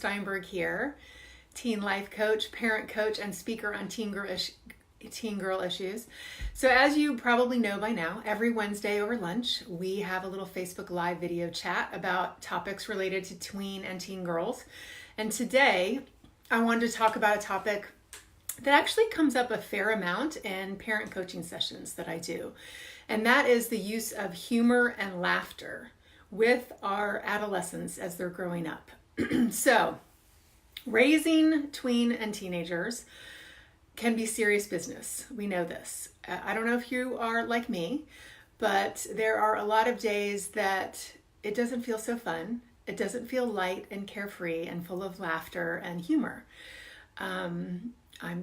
Steinberg here, teen life coach, parent coach, and speaker on teen girl issues. So as you probably know by now, every Wednesday over lunch, we have a little Facebook Live video chat about topics related to tween and teen girls. And today, I wanted to talk about a topic that actually comes up a fair amount in parent coaching sessions that I do. And that is the use of humor and laughter with our adolescents as they're growing up. So, raising tween and teenagers can be serious business. We know this. I don't know if you are like me, but there are a lot of days that it doesn't feel so fun. It doesn't feel light and carefree and full of laughter and humor. I'm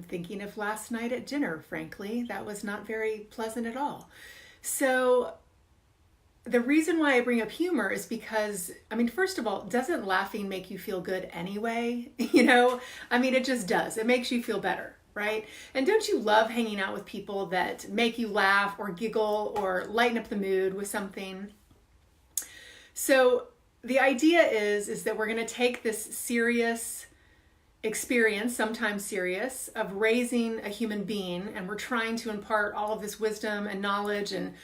thinking of last night at dinner, frankly. That was not very pleasant at all. So the reason why I bring up humor is because, first of all, doesn't laughing make you feel good anyway? It just does. It makes you feel better, right? And don't you love hanging out with people that make you laugh or giggle or lighten up the mood with something? So the idea is that we're going to take this serious experience, sometimes serious, of raising a human being, and we're trying to impart all of this wisdom and knowledge and,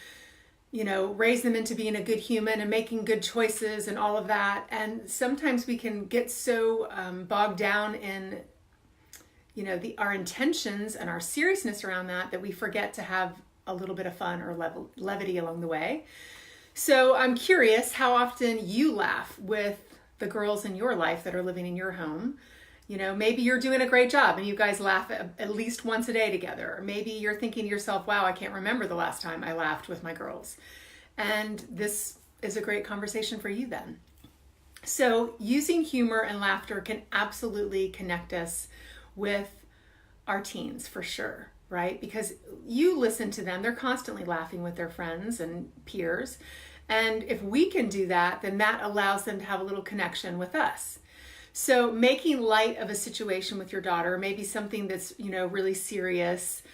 raise them into being a good human and making good choices and all of that. And sometimes we can get so bogged down in, our intentions and our seriousness around that we forget to have a little bit of fun or levity along the way. So I'm curious how often you laugh with the girls in your life that are living in your home. Maybe you're doing a great job and you guys laugh at least once a day together. Or maybe you're thinking to yourself, wow, I can't remember the last time I laughed with my girls. And this is a great conversation for you then. So using humor and laughter can absolutely connect us with our teens for sure, right? Because you listen to them, they're constantly laughing with their friends and peers. And if we can do that, then that allows them to have a little connection with us. So making light of a situation with your daughter, maybe something that's, really serious.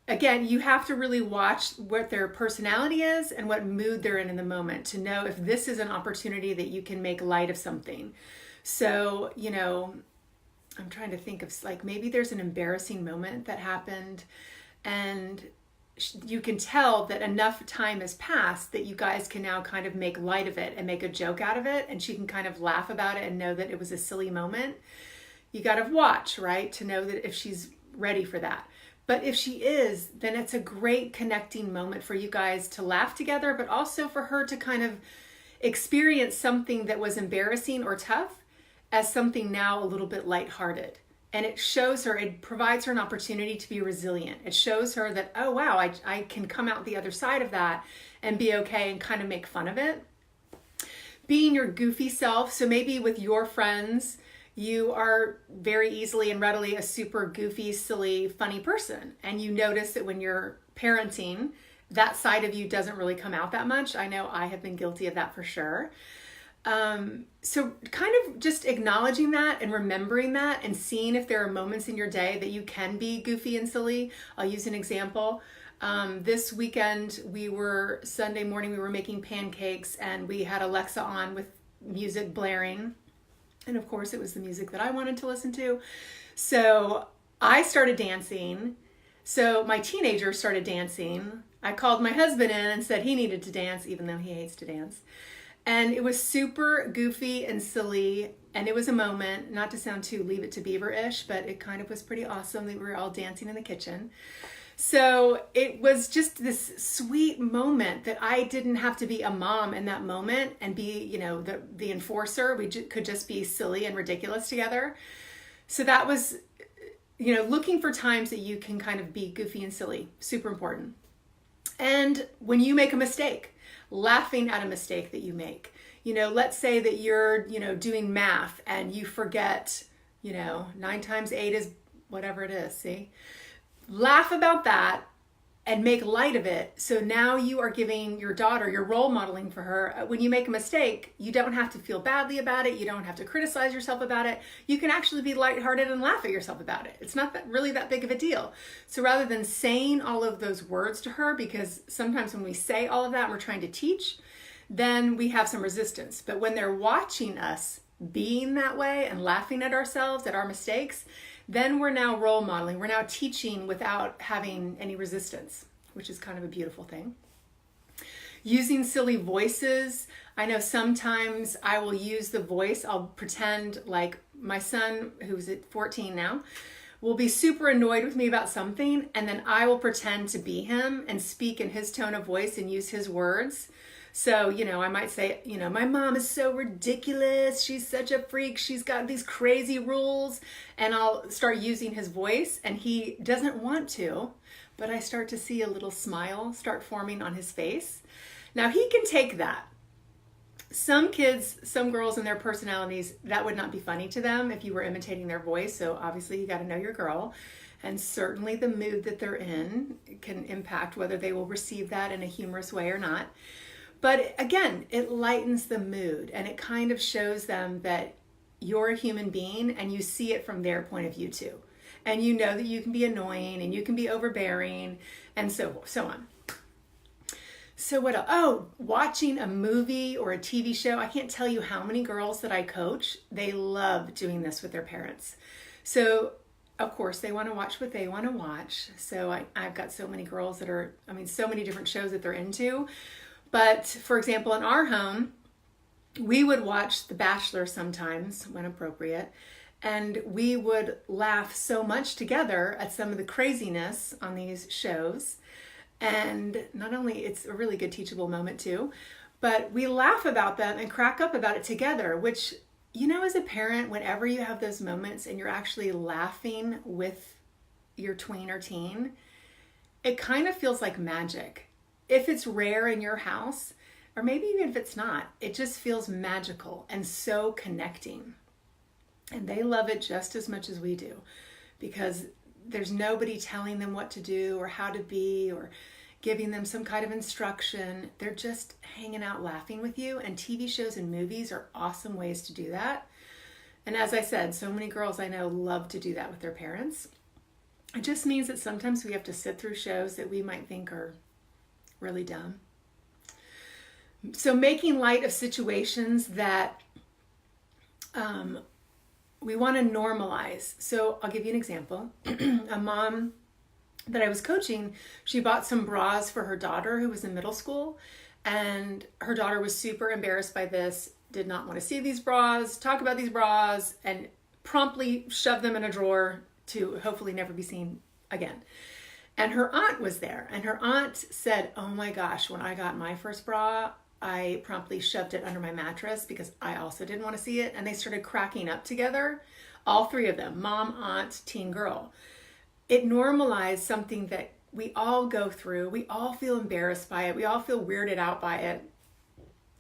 Again, you have to really watch what their personality is and what mood they're in the moment to know if this is an opportunity that you can make light of something. So, I'm trying to think of maybe there's an embarrassing moment that happened and you can tell that enough time has passed that you guys can now kind of make light of it and make a joke out of it, and she can kind of laugh about it and know that it was a silly moment. You got to watch, right, to know that if she's ready for that. But if she is, then it's a great connecting moment for you guys to laugh together, but also for her to kind of experience something that was embarrassing or tough as something now a little bit lighthearted. And it shows her, it provides her an opportunity to be resilient. It shows her that, oh, wow, I can come out the other side of that and be okay and kind of make fun of it. Being your goofy self. So maybe with your friends, you are very easily and readily a super goofy, silly, funny person. And you notice that when you're parenting, that side of you doesn't really come out that much. I know I have been guilty of that for sure. So kind of just acknowledging that and remembering that and seeing if there are moments in your day that you can be goofy and silly. I'll use an example. This weekend, Sunday morning, we were making pancakes and we had Alexa on with music blaring. And of course it was the music that I wanted to listen to. So I started dancing. So my teenager started dancing. I called my husband in and said he needed to dance, even though he hates to dance. And it was super goofy and silly. And it was a moment, not to sound too Leave It to Beaver-ish, but it kind of was pretty awesome that we were all dancing in the kitchen. So it was just this sweet moment that I didn't have to be a mom in that moment and be, the enforcer. We could just be silly and ridiculous together. So that was, looking for times that you can kind of be goofy and silly, super important. And when you make a mistake, laughing at a mistake that you make. Let's say that you're, doing math and you forget, 9 times 8 is whatever it is, see? Laugh about that and make light of it. So now you are giving your daughter, you're role modeling for her. When you make a mistake, you don't have to feel badly about it. You don't have to criticize yourself about it. You can actually be lighthearted and laugh at yourself about it. It's not really that big of a deal. So rather than saying all of those words to her, because sometimes when we say all of that, we're trying to teach, then we have some resistance. But when they're watching us being that way and laughing at ourselves, at our mistakes, then we're now role modeling. We're now teaching without having any resistance, which is kind of a beautiful thing. Using silly voices. I know sometimes I will use the voice. I'll pretend like my son, who's at 14 now, will be super annoyed with me about something, and then I will pretend to be him and speak in his tone of voice and use his words. So, I might say, my mom is so ridiculous. She's such a freak. She's got these crazy rules. And I'll start using his voice, and he doesn't want to, but I start to see a little smile start forming on his face. Now, he can take that. Some kids, some girls and their personalities, that would not be funny to them if you were imitating their voice. So obviously you got to know your girl. And certainly the mood that they're in can impact whether they will receive that in a humorous way or not. But again, it lightens the mood, and it kind of shows them that you're a human being and you see it from their point of view too. And you know that you can be annoying and you can be overbearing and so on. So what else? Oh, watching a movie or a TV show. I can't tell you how many girls that I coach, they love doing this with their parents. So of course they want to watch what they want to watch. So I've got so many girls that are, so many different shows that they're into. But for example, in our home, we would watch The Bachelor sometimes when appropriate, and we would laugh so much together at some of the craziness on these shows. And not only it's a really good teachable moment too, but we laugh about them and crack up about it together, which, as a parent, whenever you have those moments and you're actually laughing with your tween or teen, it kind of feels like magic. If it's rare in your house, or maybe even if it's not, it just feels magical and so connecting. And they love it just as much as we do, because there's nobody telling them what to do or how to be or giving them some kind of instruction. They're just hanging out laughing with you, and TV shows and movies are awesome ways to do that. And as I said, so many girls I know love to do that with their parents. It just means that sometimes we have to sit through shows that we might think are really dumb. So making light of situations that we want to normalize. So I'll give you an example. A mom that I was coaching, she bought some bras for her daughter who was in middle school, and her daughter was super embarrassed by this, did not want to see these bras, talk about these bras, and promptly shoved them in a drawer to hopefully never be seen again. And her aunt was there, and her aunt said, "Oh my gosh, when I got my first bra, I promptly shoved it under my mattress because I also didn't want to see it." And they started cracking up together, all three of them, mom, aunt, teen girl. It normalized something that we all go through. We all feel embarrassed by it. We all feel weirded out by it.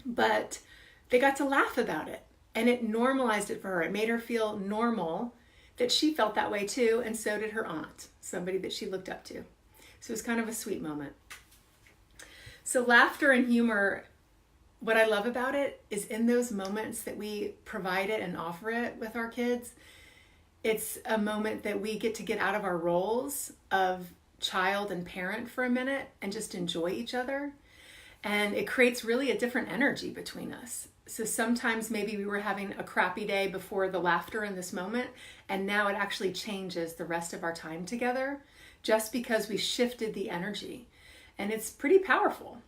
But they got to laugh about it, and it normalized it for her. It made her feel normal that she felt that way too, and so did her aunt, somebody that she looked up to. So it was kind of a sweet moment. So laughter and humor, what I love about it is in those moments that we provide it and offer it with our kids, it's a moment that we get to get out of our roles of child and parent for a minute and just enjoy each other. And it creates really a different energy between us. So sometimes maybe we were having a crappy day before the laughter in this moment, and now it actually changes the rest of our time together just because we shifted the energy. And it's pretty powerful.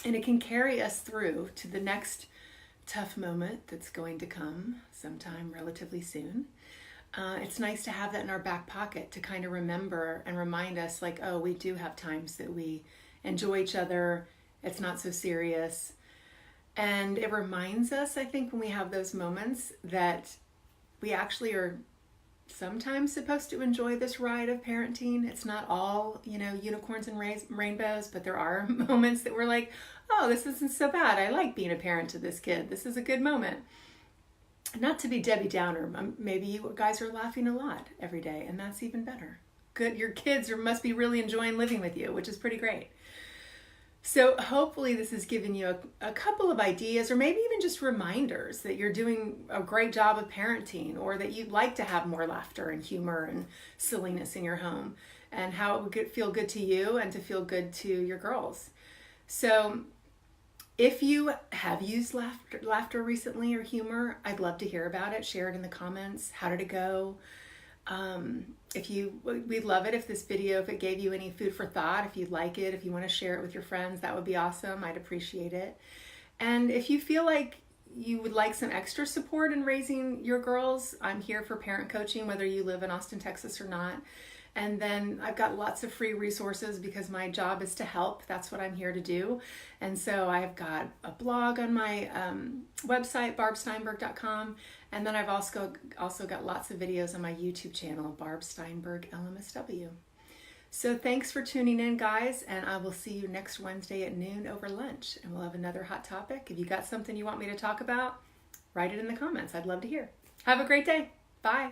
And it can carry us through to the next tough moment that's going to come sometime relatively soon. It's nice to have that in our back pocket to kind of remember and remind us like, oh, we do have times that we enjoy each other. It's not so serious. And it reminds us, I think, when we have those moments that we actually are sometimes supposed to enjoy this ride of parenting. It's not all, unicorns and rainbows, but there are moments that we're like, oh, this isn't so bad. I like being a parent to this kid. This is a good moment. Not to be Debbie Downer. Maybe you guys are laughing a lot every day, and that's even better. Good. Your kids must be really enjoying living with you, which is pretty great. So hopefully this has given you a couple of ideas, or maybe even just reminders that you're doing a great job of parenting, or that you'd like to have more laughter and humor and silliness in your home, and how it would feel good to you and to feel good to your girls. So If you have used laughter recently or humor, I'd love to hear about it. Share it in the comments. How did it go? We'd love it if this video, if it gave you any food for thought, if you'd like it, if you want to share it with your friends, that would be awesome. I'd appreciate it. And if you feel like you would like some extra support in raising your girls, I'm here for parent coaching, whether you live in Austin, Texas or not. And then I've got lots of free resources because my job is to help. That's what I'm here to do. And so I've got a blog on my website, barbsteinberg.com. And then I've also got lots of videos on my YouTube channel, Barb Steinberg, LMSW. So thanks for tuning in, guys. And I will see you next Wednesday at noon over lunch. And we'll have another hot topic. If you got something you want me to talk about, write it in the comments. I'd love to hear. Have a great day. Bye.